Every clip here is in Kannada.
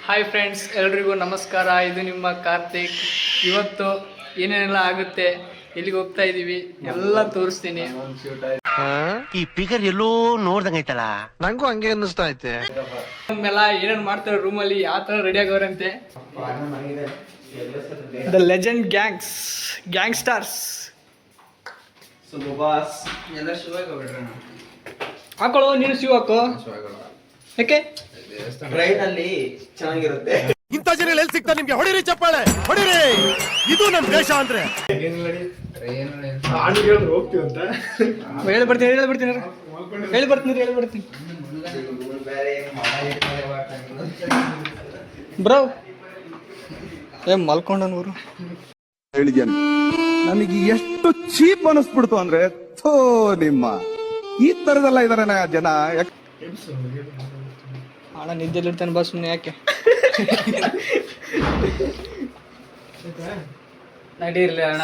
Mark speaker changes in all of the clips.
Speaker 1: ಹಾಯ್ ಫ್ರೆಂಡ್ಸ್, ಎಲ್ರಿಗೂ ನಮಸ್ಕಾರ. ಇದು ನಿಮ್ಮ ಕಾರ್ತಿಕ್. ಇವತ್ತು ಏನೇನೆಲ್ಲ ಆಗುತ್ತೆ, ಎಲ್ಲಿಗೆ ಹೋಗ್ತಾ ಇದ್ದೀವಿ ಎಲ್ಲ ತೋರಿಸ್ತೀನಿ.
Speaker 2: ಈ ಪಿಗರ್ ಎಲ್ಲೋ ನೋಡ್ದಂಗೈತಲ್ಲ,
Speaker 3: ನಂಗೂ ಹಂಗೆ ಅನ್ನಿಸ್ತಾ ಐತೆ.
Speaker 1: ಆಮೇಲೆ ಏನೇನು ಮಾಡ್ತಾರೆ ರೂಮಲ್ಲಿ, ಯಾವ ಥರ ರೆಡಿ ಆಗೋರಂತೆ. ದ ಲೆಜೆಂಡ್ ಗ್ಯಾಂಗ್ಸ್ಟರ್ಸ್ ಹಾಕೊಳ್ಳೋ. ನೀನು ಶಿವ ಹಾಕೋ. ಯಾಕೆ
Speaker 4: ಟ್ರೈನಲ್ಲಿ ಚೆನ್ನಾಗಿರುತ್ತೆ.
Speaker 2: ಇಂಥ ಜನ ಎಲ್ಲಿ ಸಿಗ್ತಾ ನಿಮ್ಗೆ? ಹೊಡಿರಿ ಚಪ್ಪಾಳೆ, ಹೊಡಿರಿ. ಇದು ನಮ್ ದೇಶ ಅಂದ್ರೆ.
Speaker 1: ಹೇಳ್ಬಿಡ್ತೀನಿ ಬ್ರೋ. ಮಲ್ಕೊಂಡನೂರು
Speaker 5: ಹೇಳಿದ್ಯಾನೆ. ನನಗೆ ಎಷ್ಟು ಚೀಪ್ ಅನಿಸ್ಬಿಡ್ತು ಅಂದ್ರೆ, ಥೋ ನಿಮ್ಮ ಈ ತರದೆಲ್ಲ ಇದಾರೆ ಜನ.
Speaker 1: ಅಣ್ಣ ನಿದ್ದೆಲ್ಲಿರ್ತಾನೆ ಬಾ, ಸುಮ್ಮನೆ ಯಾಕೆ ನಡೀರ್ಲಿ ಅಣ್ಣ.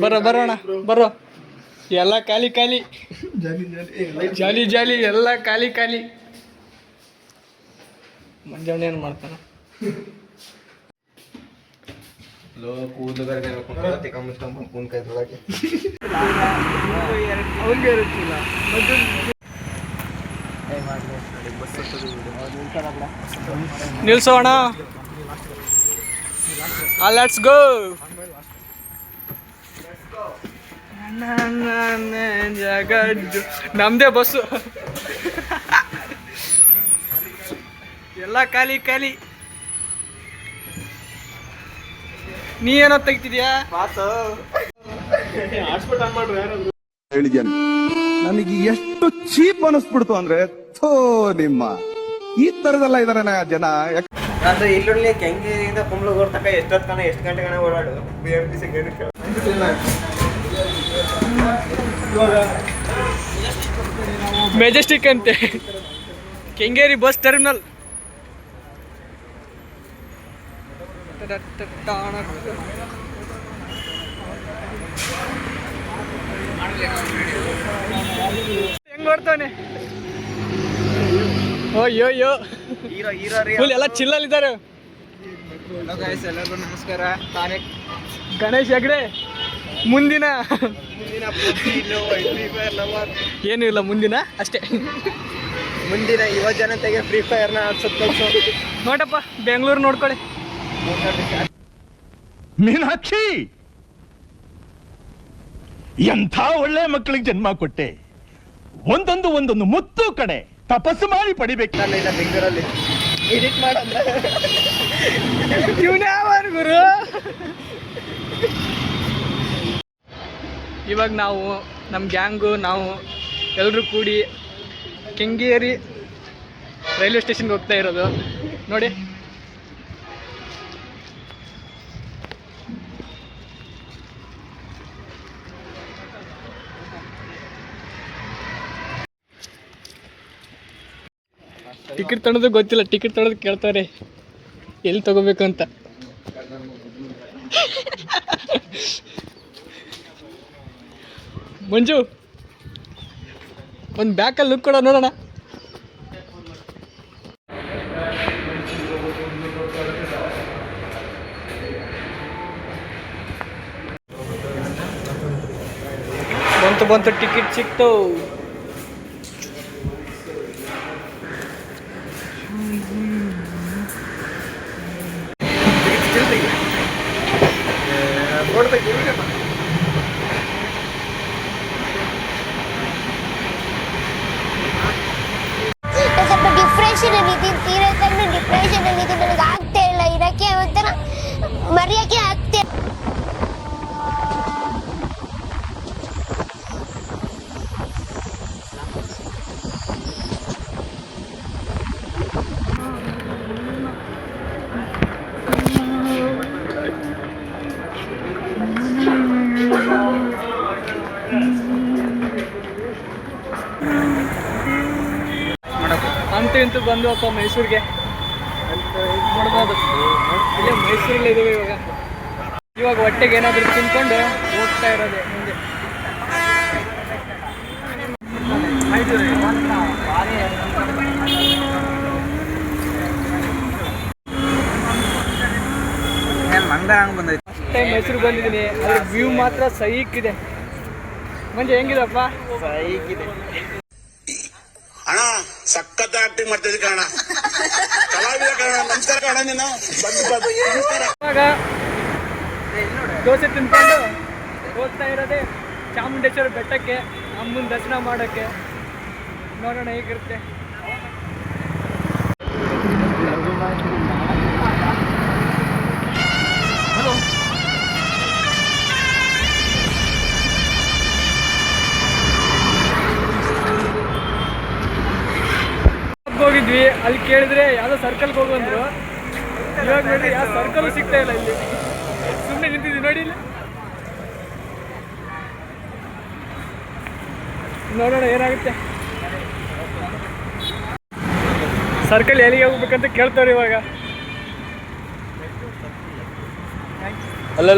Speaker 1: ಬರೋ ಅಣ್ಣ ಬರೋ. ಎಲ್ಲ ಖಾಲಿ ಜಾಲಿ ಎಲ್ಲ ಖಾಲಿ. ಮಂಜಣ್ಣ ಏನು ಮಾಡ್ತಾನ? ಅವನಿಗೆ ಇರುತ್ತಿಲ್ಲ. ನಿಲ್ಸೋಣ. Let's go. ನಮ್ದೇ ಬಸ್ಸು. ಎಲ್ಲ ಖಾಲಿ. ನೀ ಏನೋ ತೆಗಿತಿದ್ಯಾ?
Speaker 5: ಹೇಳಿದ್ಯಾನೆ. ನನಗೆ ಎಷ್ಟು ಚೀಪ್ ಅನಿಸ್ಬಿಡ್ತು ಅಂದ್ರೆ, ಥೋ ನಿಮ್ಮ ಈ ತರದೆಲ್ಲ ಇದಾರೆ ಜನ.
Speaker 4: ಅಂದ್ರೆ ಇಲ್ಲೊಳ್ಳೆ ಕೆಂಗೇರಿಯಿಂದ ಕುಂಬ್ಳೂರ್ ತನಕ ಎಷ್ಟು ಗಂಟೆ ಓಡಾಡು BMTC
Speaker 1: ಮೆಜೆಸ್ಟಿಕ್ ಅಂತೆ, ಕೆಂಗೇರಿ ಬಸ್ ಟರ್ಮಿನಲ್. ಹೆಂಗ್ ನೋಡ್ತಾನೆ? ಅಯ್ಯೋ ಫುಲ್ ಎಲ್ಲ ಚಿಲ್ಲಲ್ಲಿದ್ದಾರೆ. ಎಲ್ಲರಿಗೂ ನಮಸ್ಕಾರ. ಗಣೇಶ್ ಹೆಗ್ಡೆ. ಮುಂದಿನ ಏನೂ ಇಲ್ಲ, ಮುಂದಿನ ಅಷ್ಟೇ.
Speaker 4: ಮುಂದಿನ ಯುವ ಜನತೆಗೆ ಫ್ರೀ ಫೈರ್ನ
Speaker 1: ನೋಡಪ್ಪ, ಬೆಂಗಳೂರು ನೋಡ್ಕೊಳ್ಳಿ.
Speaker 2: ಮೀನಾಕ್ಷಿ, ಎಂಥ ಒಳ್ಳೆ ಮಕ್ಕಳಿಗೆ ಜನ್ಮ ಕೊಟ್ಟೆ. ಒಂದೊಂದು ಮುತ್ತು ಕಡೆ ತಪಸ್ಸು ಮಾಡಿ ಪಡಿಬೇಕು.
Speaker 4: ಇಲ್ಲ ಬೆಂಗಳೂರಲ್ಲಿ ಎಡಿಟ್ ಮಾಡಂದ್ರೆ
Speaker 1: ಗುರು. ಇವಾಗ ನಾವು ನಮ್ಮ ಗ್ಯಾಂಗು ನಾವು ಎಲ್ಲರೂ ಕೂಡಿ ಕೆಂಗೇರಿ ರೈಲ್ವೆ ಸ್ಟೇಷನ್ಗೆ ಹೋಗ್ತಾ ಇರೋದು ನೋಡಿ. ಟಿಕೆಟ್ ತೊಗೊಳೋದು ಗೊತ್ತಿಲ್ಲ, ಟಿಕೆಟ್ ತೊಗೊಳೋದು ಕೇಳ್ತಾರೆ ಎಲ್ಲಿ ತಗೋಬೇಕು ಅಂತ. ಮಂಜು, ಒಂದು ಬ್ಯಾಕಲ್ಲಿ ಲುಕ್ ಕೊಡೋ ನೋಡೋಣ. ಬಂತು ಟಿಕೆಟ್ ಸಿಕ್ತು.
Speaker 6: ಸ್ವಲ್ಪ ಡಿಪ್ರೆಷನ್ ಅಲ್ಲಿ ನನಗೆ ಆಗ್ತಾ ಇಲ್ಲ ಇರಕ್ಕೆ, ಒಂಥರ ಮರೆಯಕ್ಕೆ ಆಗ್ತಾ.
Speaker 1: ಅಂತೂ ಬಂದುವಪ್ಪ ಮೈಸೂರಿಗೆ. ನೋಡ್ಬೋದು, ಇಲ್ಲೇ ಮೈಸೂರಲ್ಲೇ ಇದ್ದೀವಿ ಇವಾಗ ಹೊಟ್ಟೆಗೆ ಏನಾದರೂ ತಿನ್ಕೊಂಡು ಹೋಗ್ತಾ ಇರೋದೆ ಮುಂದೆ. ಟೈಮ್ ಮೈಸೂರಿಗೆ ಬಂದಿದ್ದೀನಿ, ಅದ್ರ ವ್ಯೂ ಮಾತ್ರ ಸೈಕ್ ಇದೆ. ಮಂಜು ಹೆಂಗಿದಪ್ಪ?
Speaker 7: ಅಣ್ಣ ಸಖತ್ ಆಕ್ಟಿಂಗ್ ಮಾಡ್ತಿದ್ದೆ ಕಣ, ಕಲಾವಿದ ಕಣ, ನಮಸ್ಕಾರ ಕಣ ನೀನು.
Speaker 1: ಇವಾಗ ದೋಸೆ ತಿನ್ಕೊಂಡು ಹೋಗ್ತಾ ಇರೋದೇ ಚಾಮುಂಡೇಶ್ವರಿ ಬೆಟ್ಟಕ್ಕೆ, ಅಮ್ಮನ ದರ್ಶನ ಮಾಡೋಕ್ಕೆ. ನೋಡೋಣ ಹೇಗಿರುತ್ತೆ. ಹೋಗಿದ್ವಿ, ಅಲ್ಲಿ ಕೇಳಿದ್ರೆ ಯಾವುದೋ ಸರ್ಕಲ್ಗೆ ಹೋಗಂದ್ರು. ಇವಾಗ ನೋಡಿ ಯಾವ ಸರ್ಕಲ್ ಸಿಗ್ತಾ ಇಲ್ಲ ಇಲ್ಲಿ. ಸುಮ್ಮನೆ ನಿಂತಿದ್ವಿ ನೋಡಿ ಇಲ್ಲಿ. ನೋಡೋಣ ಏನಾಗುತ್ತೆ. ಸರ್ಕಲ್ ಎಲ್ಲಿಗೆ ಹೋಗ್ಬೇಕಂತ ಕೇಳ್ತಾರೆ ಇವಾಗ.
Speaker 8: ಅಲ್ಲ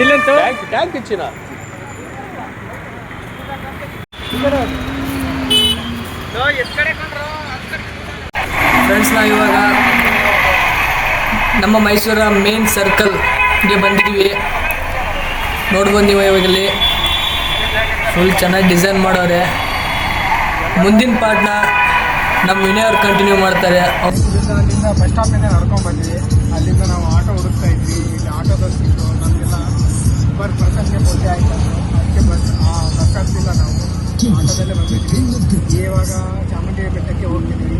Speaker 1: ಇಲ್ಲಂತೂ
Speaker 8: ಟ್ಯಾಂಕ್ ಹೆಚ್ಚಿನ
Speaker 1: ಫ್ರೆಂಡ್ಸ್, ನಾವು ಇವಾಗ ನಮ್ಮ ಮೈಸೂರ ಮೇನ್ ಸರ್ಕಲ್ಗೆ ಬಂದಿದ್ದೀವಿ. ನೋಡ್ಬೋದು ನೀವು ಇವಾಗಲ್ಲಿ ಫುಲ್ ಚೆನ್ನಾಗಿ ಡಿಸೈನ್ ಮಾಡೋರೆ. ಮುಂದಿನ ಪಾರ್ಟ್ನ ನಮ್ಮ ವಿನಯ್ ಅವ್ರು ಕಂಟಿನ್ಯೂ ಮಾಡ್ತಾರೆ.
Speaker 9: ಅಲ್ಲಿಂದ ಬಸ್ ಸ್ಟಾಪಿಂದ ನಡ್ಕೊಂಡು ಬಂದ್ವಿ. ಅಲ್ಲಿಂದ ನಾವು ಆಟೋ ಹುಡುಕ್ತಾ ಇದ್ವಿ. ಇಲ್ಲಿ ಆಟೋದಲ್ಲಿ ಸಿಕ್ತು ನಮಗೆಲ್ಲ ಪರ್ ಪರ್ಸನ್ಗೆ ಪೂಜೆ ಆಯಿತು. ಅದಕ್ಕೆ ಬಸ್ ಹತ್ತಿಲ್ಲ, ನಾವು ಆಟೋದಲ್ಲೇ ಬಂದಿದ್ವಿ. ಇವಾಗ ಚಾಮುಂಡಿ ಬೆಟ್ಟಕ್ಕೆ ಹೋಗ್ತಿದ್ವಿ.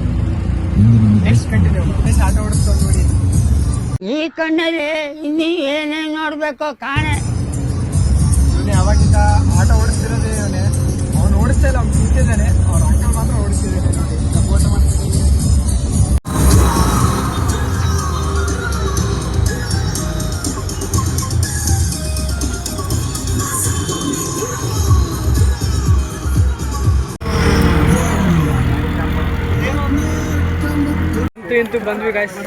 Speaker 9: ನೆಕ್ಸ್ಟ್ ಕಂಟಿನ್ಯೂ ಆಟೋ ಹುಡುಕ್ತಾ ನೋಡಿ.
Speaker 10: ಈ ಕಣ್ಣಲ್ಲಿ ಇನ್ನೂ ಏನೇನು ನೋಡ್ಬೇಕೋ ಕಾಣೆ.
Speaker 9: ಇವನೇ ಅವಾಗಿಂದ ಆಟೋ ಓಡಿಸ್ತಿರೋದೇ ಇವನೇ. ಅವನು ಓಡಿಸ್ತಾ ಇಲ್ಲ, ಅವ್ನು ಕೂತಿದ್ದಾನೆ. ಅವ್ರ ಅಂಕಲ್ ಮಾತ್ರ ಓಡಿಸ್ತಿದ್ದಾನೆ ನೋಡಿ. ಸಪೋರ್ಟ್ ಮಾಡ್ತಿದ್ದೀನಿ.
Speaker 1: ಇಂತೂ ಬಂದ್ವಿ ಗಾಯ್ಸ್,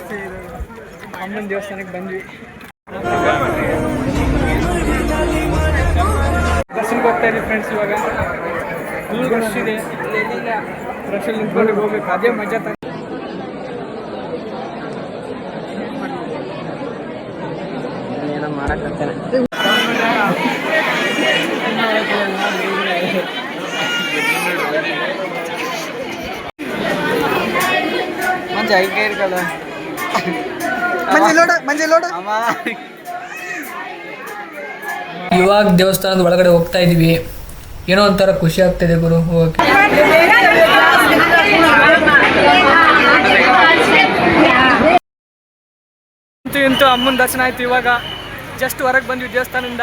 Speaker 1: ಅಮ್ಮನ ದೇವಸ್ಥಾನಕ್ಕೆ ಬಂದ್ವಿ. ದರ್ಶನಕ್ಕೆ ಹೋಗ್ತಾ ಇದ್ದೀವಿ ಫ್ರೆಂಡ್ಸ್. ಇವಾಗ ಫುಲ್ ರಶ್ ಇದೆ. ರಶಲ್ಲಿ ನಿಂತ್ಕೊಂಡು ಹೋಗ್ಬೇಕು, ಅದೇ ಮಜಾ. ಏನೋ ಮಾಡಕತ್ತೇನೆ. ಇವಾಗ ದೇವಸ್ಥಾನದ ಒಳಗಡೆ ಹೋಗ್ತಾ ಇದೀವಿ. ಏನೋ ಒಂಥರ ಖುಷಿ ಆಗ್ತಿದೆ ಗುರು ಹೋಗಕ್ಕೆ. ಇಂತೂ ಅಮ್ಮನ ದರ್ಶನ ಆಯ್ತು. ಇವಾಗ ಜಸ್ಟ್ ಹೊರಗೆ ಬಂದ್ವಿ ದೇವಸ್ಥಾನದಿಂದ.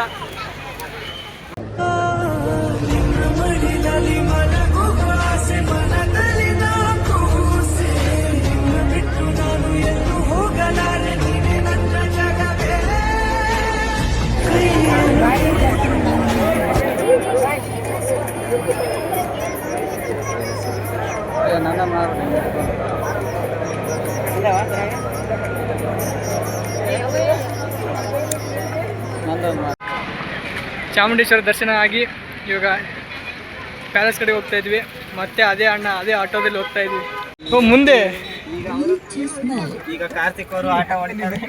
Speaker 1: ಚಾಮುಂಡೇಶ್ವರಿ ದರ್ಶನ ಆಗಿ ಇವಾಗ ಪ್ಯಾಲೇಸ್ ಕಡೆ ಹೋಗ್ತಾ ಇದ್ವಿ. ಮತ್ತೆ ಅದೇ ಅಣ್ಣ ಅದೇ ಆಟೋದಲ್ಲಿ ಹೋಗ್ತಾ ಇದ್ವಿ. ಮುಂದೆ
Speaker 4: ಈಗ ಕಾರ್ತಿಕ್ ಅವರು ಆಟ ಹೊಡಿತಾರೆ.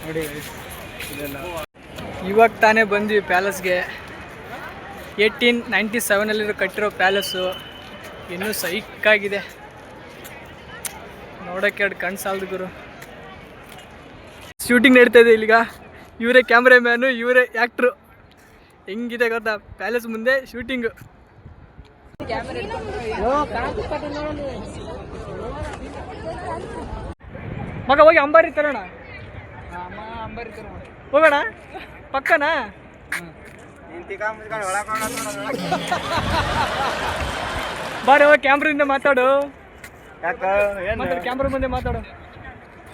Speaker 1: ನೋಡಿ ಇವಾಗ ತಾನೇ ಬಂದ್ವಿ ಪ್ಯಾಲೇಸ್ಗೆ. 1897 ಕಟ್ಟಿರೋ ಪ್ಯಾಲೇಸು ಇನ್ನೂ ಸೈಕ್ಕಾಗಿದೆ. ನೋಡೋಕ್ಕೆ ಎರಡು ಕಣ್ಣು ಸಾಲದು ಗುರು. ಶೂಟಿಂಗ್ ನಡೀತಾ ಇದೆ ಇಲ್ಲಿಗ. ಇವರೇ ಕ್ಯಾಮ್ರಾಮ್ಯಾನು, ಇವರೇ ಆ್ಯಕ್ಟ್ರು. ಹೆಂಗಿದೆ ಗೊತ್ತಾ ಪ್ಯಾಲೇಸ್ ಮುಂದೆ ಶೂಟಿಂಗು. ಮಗ ಹೋಗಿ ಅಂಬಾರಿ ತರೋಣ. ಹೋಗೋಣ ಪಕ್ಕನಾ? ಬಾರಿ ಹೋಗಿ ಕ್ಯಾಮ್ರಿಂದ ಮಾತಾಡು. ಕ್ಯಾಮ್ರಾ ಮುಂದೆ ಮಾತಾಡು.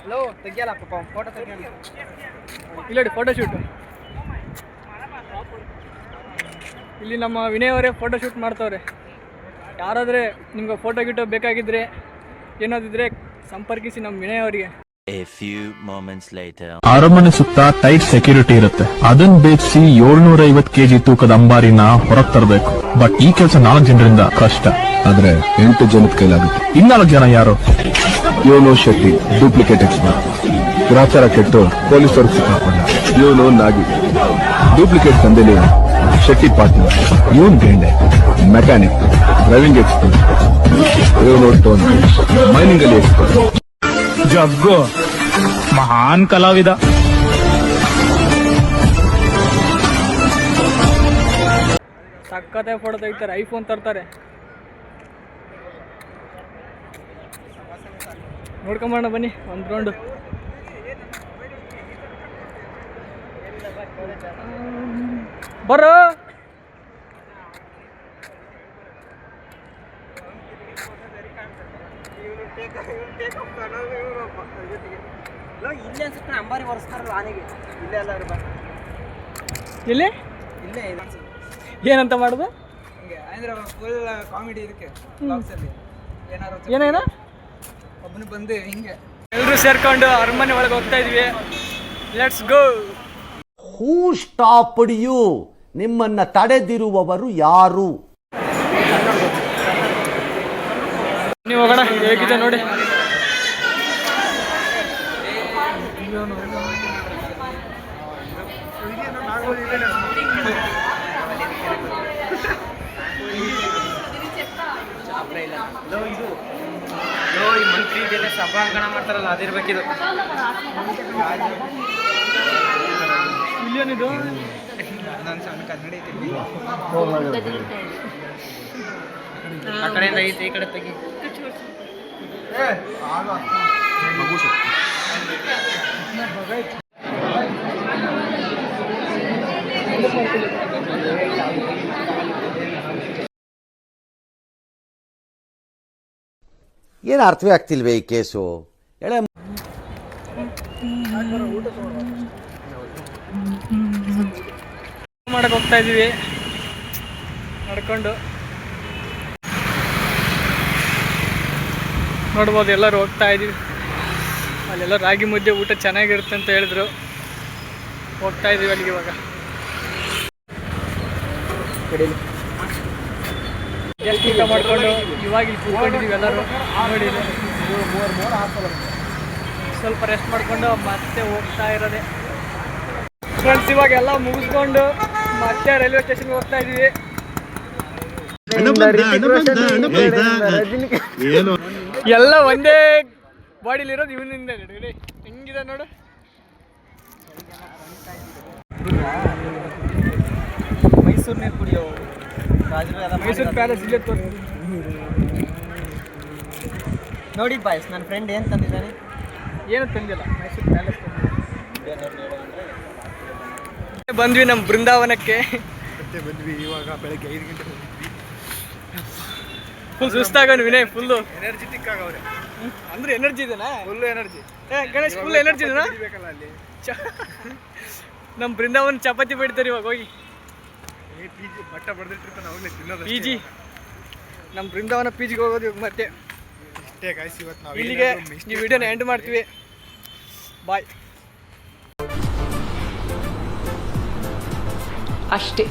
Speaker 4: ಹಲೋ ತೆಗಿಯಲ್ಲ ಫೋಟೋ ತೆಗಿಯಲ್ಲ.
Speaker 1: ಇಲ್ಲ ನೋಡಿ ಫೋಟೋ ಶೂಟು. ಇಲ್ಲಿ ನಮ್ಮ ವಿನಯ್ ಅವರೇ ಫೋಟೋ ಶೂಟ್ ಮಾಡ್ತವ್ರೆ. ಯಾರಾದರೆ ನಿಮ್ಗೆ ಫೋಟೋ ಗಿಟೋ ಬೇಕಾಗಿದ್ದರೆ ಏನಾದಿದ್ರೆ ಸಂಪರ್ಕಿಸಿ ನಮ್ಮ ವಿನಯ್ ಅವರಿಗೆ.
Speaker 8: A few moments later.
Speaker 2: ಅರಮನೆ ಸುತ್ತ ಟೈಟ್ ಸೆಕ್ಯೂರಿಟಿ ಇರುತ್ತೆ. ಅದನ್ನ ಬೇಯಿಸಿ 750 kg ತೂಕದ ಅಂಬಾರಿನ ಹೊರಗ್ ತರಬೇಕು. ಬಟ್ ಈ ಕೆಲಸ 4 ಜನರಿಂದ ಕಷ್ಟ. ಆದ್ರೆ 8 ಜನದ ಕೈಲಾಗುತ್ತೆ. 4 ಜನ ಯಾರು? ಇವನು ಶೆಟ್ಟಿ, ಡೂಪ್ಲಿಕೇಟ್ ಎಕ್ಸ್ಪರ್ಟ್. ಗ್ರಾಚಾರ ಕೆಟ್ಟು ಪೊಲೀಸರು ಸಿಕ್ಕಾಕೊಂಡ. ಇವನು ನಾಗಿ, ಡೂಪ್ಲಿಕೇಟ್ ತಂದೆಲಿ ಶೆಟ್ಟಿ ಪಾರ್ಟ್ನರ್. ಇವನ್ ಗಂಡೆ, ಮೆಕ್ಯಾನಿಕ್, ಡ್ರೈವಿಂಗ್ ಎಕ್ಸ್ಪರ್ಟ್. ಇವನು ಟೋನ್, ಮೈನಿಂಗ್ ಅಲ್ಲಿ ಎಕ್ಸ್ಪರ್ಟ್. ಜಗ್ಗು ಮಹಾನ್ ಕಲಾವಿದ.
Speaker 1: ಸಕ್ಕತ್ತೆ ಫೋಟೋ ತೆಗಿತಾರೆ, ಐಫೋನ್ ತರ್ತಾರೆ. ನೋಡ್ಕೊಂಬರೋಣ ಬನ್ನಿ ಒಂದು ರೌಂಡು. ಬರೋ
Speaker 4: ಇಲ್ಲೇ ಅನ್ಸುತ್ತೆ ಅಂಬಾರಿ ಒರೆಸ್ತಾರಲ್ಲ ಆನೆಗೆ. ಇಲ್ಲೇ ಅಲ್ಲ
Speaker 1: ಇಲ್ಲಿ
Speaker 4: ಇಲ್ಲೇ
Speaker 1: ಏನಂತ ಮಾಡೋದು?
Speaker 4: ಅಂದ್ರೆ ಫುಲ್ ಕಾಮಿಡಿ ಇದಕ್ಕೆ
Speaker 1: ಏನೇನ
Speaker 4: ಒಬ್ಬನು ಬಂದು ಹಿಂಗೆ
Speaker 1: ಎಲ್ಲರೂ ಸೇರ್ಕೊಂಡು ಅರಮನೆ ಒಳಗೆ ಹೋಗ್ತಾ ಇದ್ವಿ. Let's go.
Speaker 11: Who stopped you? ನಿಮ್ಮನ್ನ ತಡೆದಿರುವವರು ಯಾರು?
Speaker 1: ನೀವು ಹೋಗೋಣ, ಹೇಗಿದೆ ನೋಡಿ.
Speaker 4: ಈ ಮಂತ್ರಿ ಜೊತೆ ಸಭಾಂಗಣ ಮಾಡ್ತಾರಲ್ಲ ಅದಿರ್ಬೇಕಿದು.
Speaker 1: ಇಲ್ಲೇನಿದು?
Speaker 4: ನಾನು ಸಣ್ಣ ಕನ್ನಡ ಐತಿ, ಆ ಕಡೆಯಿಂದ ಐತಿ, ಈ ಕಡೆ ತೆಗಿ.
Speaker 11: ಏನು ಅರ್ಥವೇ ಆಗ್ತಿಲ್ವೇ ಈ ಕೇಸು? ಎಳೆ
Speaker 1: ಮಾಡಕ್ಕೆ ಹೋಗ್ತಾ ಇದೀವಿ ನಡ್ಕೊಂಡು. ನೋಡ್ಬೋದು ಎಲ್ಲರೂ ಹೋಗ್ತಾ ಇದೀವಿ. ಅಲ್ಲೆಲ್ಲ ರಾಗಿ ಮುದ್ದೆ ಊಟ ಚೆನ್ನಾಗಿರುತ್ತೆ ಅಂತ ಹೇಳಿದ್ರು. ಹೋಗ್ತಾ ಇದೀವಿ ಅಲ್ಲಿಗೆ. ಇವಾಗ ಎಷ್ಟು ಊಟ ಮಾಡ್ಕೊಂಡು ಇವಾಗ ಇಲ್ಲಿ ಕೂತ್ಕೊಂಡಿದ್ದೀವಿ ಎಲ್ಲರೂ. ನೋಡಿ ಸ್ವಲ್ಪ ರೆಸ್ಟ್ ಮಾಡ್ಕೊಂಡು ಮತ್ತೆ ಹೋಗ್ತಾ ಇರೋದೆ ಫ್ರೆಂಡ್ಸ್. ಇವಾಗ ಎಲ್ಲ ಮುಗಿಸ್ಕೊಂಡು ಮತ್ತೆ ರೈಲ್ವೆ ಸ್ಟೇಷನ್ಗೆ ಹೋಗ್ತಾ ಇದೀವಿ. ಎಲ್ಲ ಒಂದೇ ಬಾಡಿಲಿರೋದು ಇವನಿಂದ. ಹೆಂಗಿದೆ ನೋಡು.
Speaker 4: ಮೈಸೂರು ನೀರು ಕುಡಿಯೋ
Speaker 1: ಮೈಸೂರು ಪ್ಯಾಲೇಸ್ ಇಲ್ಲೇ ತೋರಿಸಿ
Speaker 4: ನೋಡಿ ಬಾಯ್ಸ್. ನನ್ನ ಫ್ರೆಂಡ್ ಏನು ತಂದಿದ್ದಾನೆ?
Speaker 1: ಏನು ತಂದಿಲ್ಲ, ಮೈಸೂರು ಪ್ಯಾಲೇಸ್ ಬಂದ್ವಿ ನಮ್ಮ ಬೃಂದಾವನಕ್ಕೆ.
Speaker 9: ಬಂದ್ವಿ ಇವಾಗ ಬೆಳಗ್ಗೆ 5 ಗಂಟೆ
Speaker 1: ಫುಲ್ ಸುಸ್ತಾಗೋನು ವಿನಯ್. ಫುಲ್ಲು
Speaker 9: ಎನರ್ಜೆಟಿಕ್ ಆಗವ್ರೆ.
Speaker 1: ಅಂದ್ರೆ ಎನರ್ಜಿ ಇದೆನಾ?
Speaker 9: Full energy.
Speaker 1: Ganesh full energy ಇದೆನಾ?
Speaker 9: ಬೇಕಲ್ಲ ಅಲ್ಲಿ
Speaker 1: ನಮ್ಮ ಬೃಂದಾವನ ಚಪಾತಿ ಬೇಡ್ತಾರೆ ಇವಾಗ ಹೋಗಿ.
Speaker 9: ಬಟ್ಟ ಬಡ್ದಿಟ್ಟಿರ್ತಾನೆ ಅವನ್ನೇ ತಿನ್ನೋದು.
Speaker 1: PG ನಮ್ಮ ಬೃಂದಾವನ PGಗೆ ಹೋಗೋದು ಇವಾಗ ಮತ್ತೆ.
Speaker 9: ಇಷ್ಟೇ ಗಾಯ್ಸ್, ಇವತ್ತು ನಾವು
Speaker 1: ಇಲ್ಲಿಗೆ ಈ ವಿಡಿಯೋನ ಎಂಡ್ ಮಾಡ್ತೀವಿ. ಬಾಯ್.
Speaker 12: ಅಷ್ಟೇ.